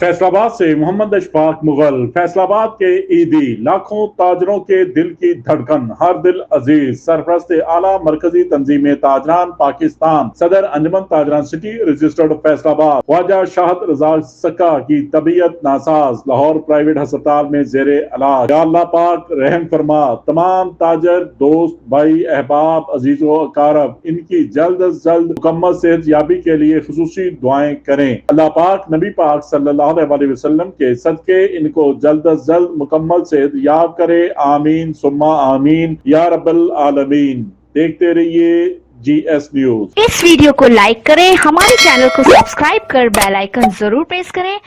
फैसलाबाद से मोहम्मद अशफाक मुगल। फैसलाबाद के ईदी लाखों ताजरों के दिल की धड़कन, हर दिल अजीज, सरफरस्त आला मरकजी तंजीम ताजरान पाकिस्तान, सदर अंजमन ताजरान सिटी रजिस्टर्ड फैसलाबाद, ख्वाजा शाहद रजा सक्का की तबीयत नासाज, लाहौर प्राइवेट अस्पताल में जेरे इलाज। या अल्लाह पाक रहम फरमा, तमाम ताजर दोस्त भाई अहबाब अजीजों अकारब इनकी जल्द अज जल्द मुकम्मल सेहत याबी के लिए खुसूसी दुआएं करें। अल्लाह पाक नबी पाक सल्लल्लाहु अलैहि वसल्लम के सदके इनको जल्द अज जल्द मुकम्मल सेहत याब करे। आमीन सुम्मा आमीन या रब्बल आलमीन। देखते रहिए GS न्यूज। इस वीडियो को लाइक करें, हमारे चैनल को सब्सक्राइब कर बेल आइकन जरूर प्रेस करें।